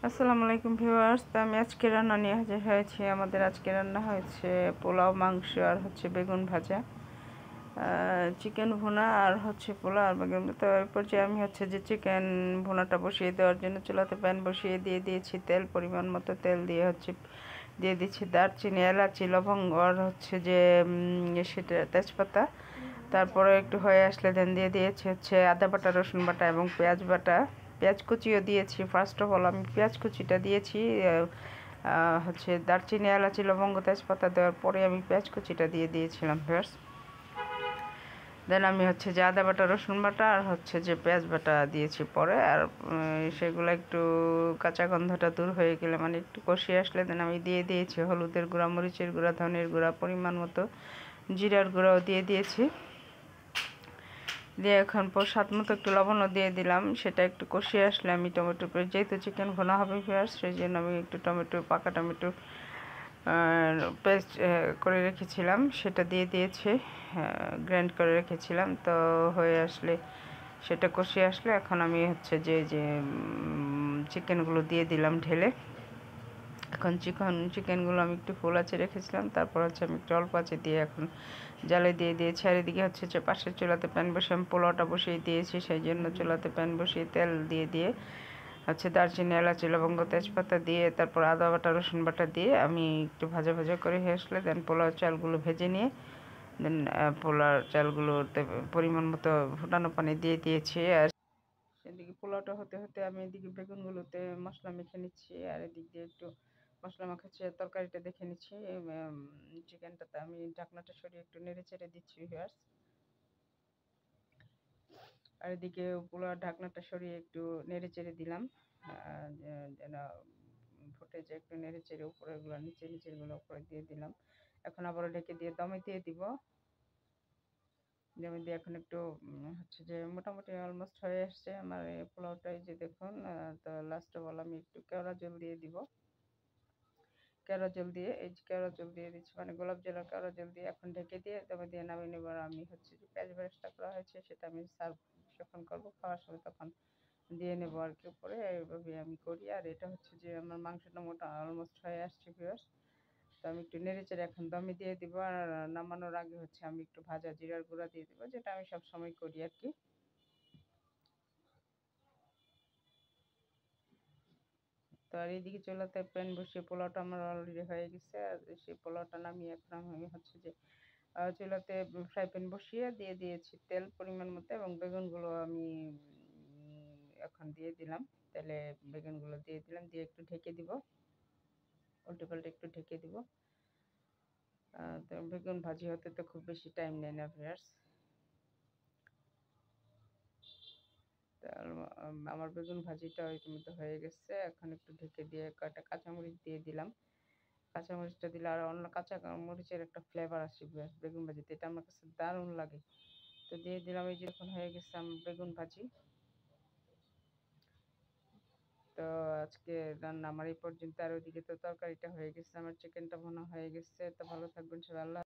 আসসালামু আলাইকুম ভিউয়ার্স। তো আমি আজকে রান্না নিয়ে হাজির হয়েছি। আমাদের আজকে রান্না হয়েছে পোলাও, মাংস আর হচ্ছে বেগুন ভাজা, চিকেন ভুনা আর হচ্ছে পোলাও আর বেগুন। তো এরপর যে আমি হচ্ছে যে চিকেন ভুনাটা বসিয়ে দেওয়ার জন্য চুলাতে প্যান বসিয়ে দিয়ে দিয়েছি তেল, পরিমাণ মতো তেল দিয়ে হচ্ছে দিয়ে দিচ্ছি দারচিনি, এলাচি, লবঙ্গ আর হচ্ছে যে সেটা তেজপাতা। তারপরে একটু হয়ে আসলে দেন দিয়ে দিয়েছি হচ্ছে আদা বাটা, রসুন বাটা এবং পেঁয়াজ বাটা। পেঁয়াজ কুচিও দিয়েছি। ফার্স্ট অফ অল আমি পেঁয়াজ কুচিটা দিয়েছি, হচ্ছে দারচিনি, এলাচি, লবঙ্গ, তেজপাতা দেওয়ার পরে আমি পেঁয়াজ কুচিটা দিয়ে দিয়েছিলাম ফার্স্ট। দেন আমি হচ্ছে যে আদা বাটা, রসুন বাটা আর হচ্ছে যে পেঁয়াজ বাটা দিয়েছি পরে। আর সেগুলো একটু কাঁচা গন্ধটা দূর হয়ে গেলে, মানে একটু কষিয়ে আসলে দেন আমি দিয়ে দিয়েছি হলুদের গুঁড়া, মরিচের গুঁড়া, ধনের গুঁড়া, পরিমাণ মতো জিরার গুঁড়াও দিয়ে দিয়েছি। দিয়ে এখন স্বাদ মতো একটু লবণও দিয়ে দিলাম। সেটা একটু কষিয়ে আসলে আমি টমেটো পেস্ট, যেহেতু চিকেন ভুনা হবে ফেয়ার, সেই জন্য আমি একটু পাকা টমেটো পেস্ট করে রেখেছিলাম, সেটা দিয়ে দিয়েছি, গ্রাইন্ড করে রেখেছিলাম। তো হয়ে আসলে সেটা কষিয়ে আসলে এখন আমি হচ্ছে যে চিকেনগুলো দিয়ে দিলাম ঢেলে। এখন চিকেনগুলো আমি একটু ফুল আঁচে রেখেছিলাম, তারপর হচ্ছে আমি একটু অল্প আঁচে দিয়ে এখন জালে দিয়ে দিয়েছি। আর এদিকে হচ্ছে যে পাশের চুলাতে প্যান বসে আমি পোলাওটা বসিয়ে দিয়েছি, সেই জন্য চুলাতে প্যান বসিয়ে তেল দিয়ে হচ্ছে দারচিনি, এলাচি, লবঙ্গ, তেজপাতা দিয়ে তারপর আদা বাটা, রসুন বাটা দিয়ে আমি একটু ভাজা ভাজা করে আসলে দেন পোলাও চালগুলো ভেজে নিয়ে দেন পোলাও চালগুলোতে পরিমাণ মতো ফুটানো পানি দিয়ে দিয়েছি। আর এদিকে পোলাওটা হতে হতে আমি এদিকে বেগুনগুলোতে মশলা মেখে নিচ্ছি, আর এদিক দিয়ে একটু মশলা মাখাচ্ছি, তরকারিটা দেখে নিচ্ছি। চিকেনটাতে আমি ঢাকনাটা সরিয়ে একটু নেড়ে চেড়ে দিচ্ছি ভিউয়ার্স। আর এদিকে পোলাওর ঢাকনাটা সরিয়ে একটু নেড়ে চেড়ে দিলাম, যেন ফুটে যে একটু নেড়ে চেড়ে উপরেগুলো নিচেরগুলো উপরে দিয়ে দিলাম। এখন আবারও ঢেকে দিয়ে দমে দিয়ে দিব। দমে দিয়ে এখন একটু হচ্ছে যে মোটামুটি অলমোস্ট হয়ে আসছে আমার এই পোলাওটাই, যে দেখুন। তো লাস্ট অফ অল আমি একটু কেওড়া জল দিয়ে দিব। কেওড়া জল দিয়ে কেওড়া জল দিয়ে দিচ্ছি, মানে গোলাপ জল আর কেওড়া জল দিয়ে এখন ঢেকে দিয়ে তবে দিয়ে নামিয়ে নেব। আর আমি হচ্ছে যে পেঁয়াজ বেরেস্তা করা হয়েছে, সেটা আমি সার্ভ যখন করবো খাওয়ার সময় তখন দিয়ে নেবো আর কি উপরে। এইভাবে আমি করি। আর এটা হচ্ছে যে আমার মাংসটা মোটা অলমোস্ট হয়ে আসছে ভিউয়ার্স। তো আমি একটু নেড়ে চেড়ে এখন দমে দিয়ে দিব। আর নামানোর আগে হচ্ছে আমি একটু ভাজা জিরার গুঁড়া দিয়ে দিব, যেটা আমি সব সময় করি আর কি। তো আর এইদিকে চুলাতে প্যান বসিয়ে পোলাওটা আমার অলরেডি হয়ে গেছে। আর সেই পোলাওটা নামিয়ে এখন আমি হচ্ছে যে চুলাতে ফ্রাই প্যান বসিয়ে দিয়ে দিয়েছি তেল পরিমাণ মতো, এবং বেগুনগুলো আমি এখন দিয়ে দিলাম তেলে। বেগুনগুলো দিয়ে দিলাম, দিয়ে একটু ঢেকে দিব, উল্টে পাল্টে একটু ঢেকে দিব। তো বেগুন ভাজি হতে তো খুব বেশি টাইম নেয় না ভিউয়ার্স। আমার বেগুন ভাজিটা ইতিমধ্যে হয়ে গেছে। এখন একটু ঢেকে দিয়ে কয়েকটা কাঁচামরিচ দিয়ে দিলাম। কাঁচামরিচটা দিলে আর অন্য কাঁচা মরিচের একটা ফ্লেভার আসে বেগুন ভাজিতে, এটা আমার কাছে দারুণ লাগে। তো দিয়ে দিলাম। এই যে এখন হয়ে গেছে আমার বেগুন ভাজি। তো আজকে রান্না আমার এই পর্যন্ত। আর ওইদিকে তো তরকারিটা হয়ে গেছে, আমার চিকেনটা ভুনা হয়ে গেছে। তো ভালো থাকবেন সবাই, আল্লাহ।